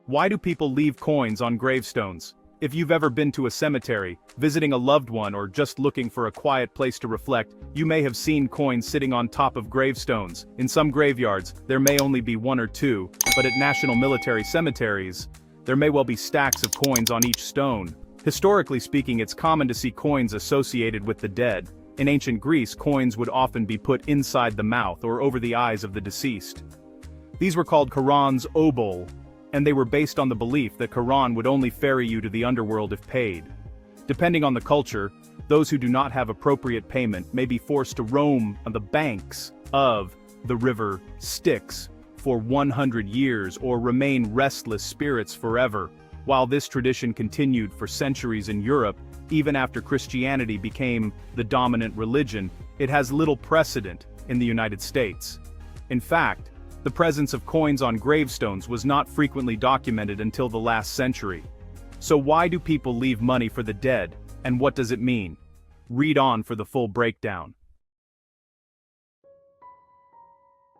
Why do people leave coins on gravestones? If you've ever been to a cemetery, visiting a loved one or just looking for a quiet place to reflect, you may have seen coins sitting on top of gravestones. In some graveyards, there may only be one or two, but at national military cemeteries, there may well be stacks of coins on each stone. Historically speaking, it's common to see coins associated with the dead. In ancient Greece, coins would often be put inside the mouth or over the eyes of the deceased. These were called korans obol, and they were based on the belief that Quran would only ferry you to the underworld if paid. Depending on the culture, those who do not have appropriate payment may be forced to roam on the banks of the river Styx for 100 years or remain restless spirits forever. While this tradition continued for centuries in Europe, even after Christianity became the dominant religion, it has little precedent in the United States. In fact, the presence of coins on gravestones was not frequently documented until the last century. So why do people leave money for the dead, and what does it mean? Read on for the full breakdown.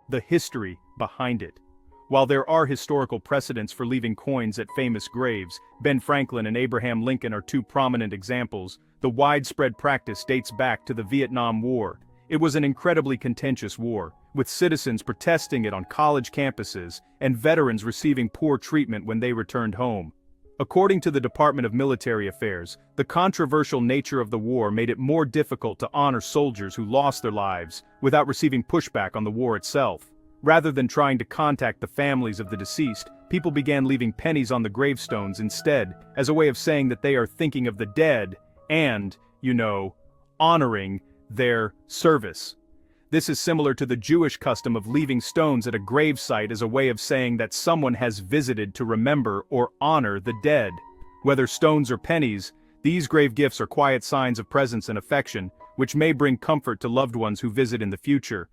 The history behind it. While there are historical precedents for leaving coins at famous graves, Ben Franklin and Abraham Lincoln are two prominent examples, the widespread practice dates back to the Vietnam War. It was an incredibly contentious war, with citizens protesting it on college campuses and veterans receiving poor treatment when they returned home. According to the Department of Military Affairs, the controversial nature of the war made it more difficult to honor soldiers who lost their lives without receiving pushback on the war itself. Rather than trying to contact the families of the deceased, people began leaving pennies on the gravestones instead, as a way of saying that they are thinking of the dead and, honoring their service. This is similar to the Jewish custom of leaving stones at a grave site as a way of saying that someone has visited to remember or honor the dead. Whether stones or pennies, these grave gifts are quiet signs of presence and affection, which may bring comfort to loved ones who visit in the future.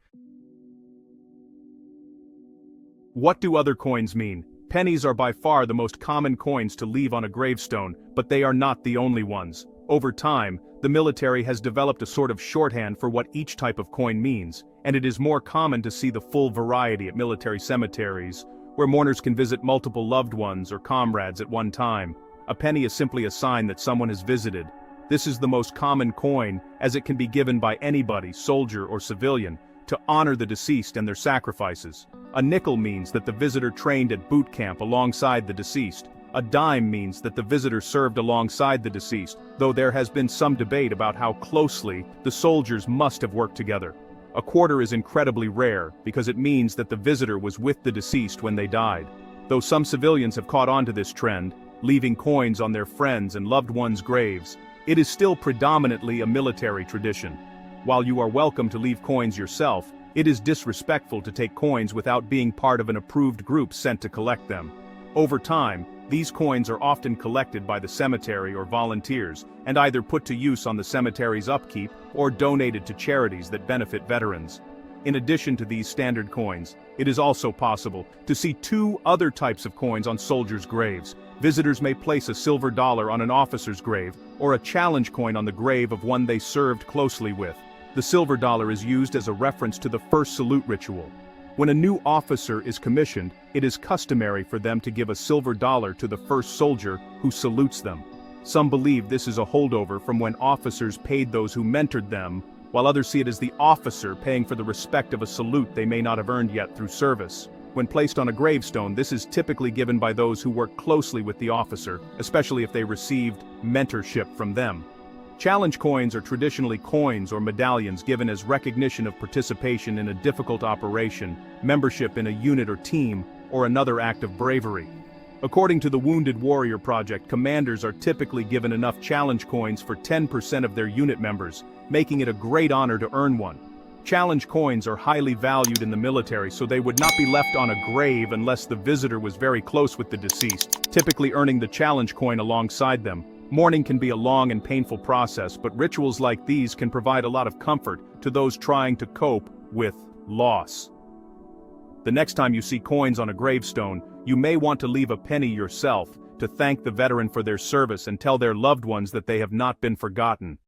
What do other coins mean? Pennies are by far the most common coins to leave on a gravestone, but they are not the only ones. Over time, the military has developed a sort of shorthand for what each type of coin means, and it is more common to see the full variety at military cemeteries, where mourners can visit multiple loved ones or comrades at one time. A penny is simply a sign that someone has visited. This is the most common coin, as it can be given by anybody, soldier or civilian, to honor the deceased and their sacrifices. A nickel means that the visitor trained at boot camp alongside the deceased. A dime means that the visitor served alongside the deceased, though there has been some debate about how closely the soldiers must have worked together. A quarter is incredibly rare, because it means that the visitor was with the deceased when they died. Though some civilians have caught on to this trend, leaving coins on their friends' and loved ones' graves, it is still predominantly a military tradition. While you are welcome to leave coins yourself, it is disrespectful to take coins without being part of an approved group sent to collect them. Over time, these coins are often collected by the cemetery or volunteers, and either put to use on the cemetery's upkeep or donated to charities that benefit veterans. In addition to these standard coins, it is also possible to see two other types of coins on soldiers' graves. Visitors may place a silver dollar on an officer's grave, or a challenge coin on the grave of one they served closely with. The silver dollar is used as a reference to the first salute ritual. When a new officer is commissioned, it is customary for them to give a silver dollar to the first soldier who salutes them. Some believe this is a holdover from when officers paid those who mentored them, while others see it as the officer paying for the respect of a salute they may not have earned yet through service. When placed on a gravestone, this is typically given by those who work closely with the officer, especially if they received mentorship from them. Challenge coins are traditionally coins or medallions given as recognition of participation in a difficult operation, membership in a unit or team, or another act of bravery. According to the Wounded Warrior Project, commanders are typically given enough challenge coins for 10% of their unit members, making it a great honor to earn one. Challenge coins are highly valued in the military, so they would not be left on a grave unless the visitor was very close with the deceased, typically earning the challenge coin alongside them. Mourning can be a long and painful process, but rituals like these can provide a lot of comfort to those trying to cope with loss. The next time you see coins on a gravestone, you may want to leave a penny yourself to thank the veteran for their service and tell their loved ones that they have not been forgotten.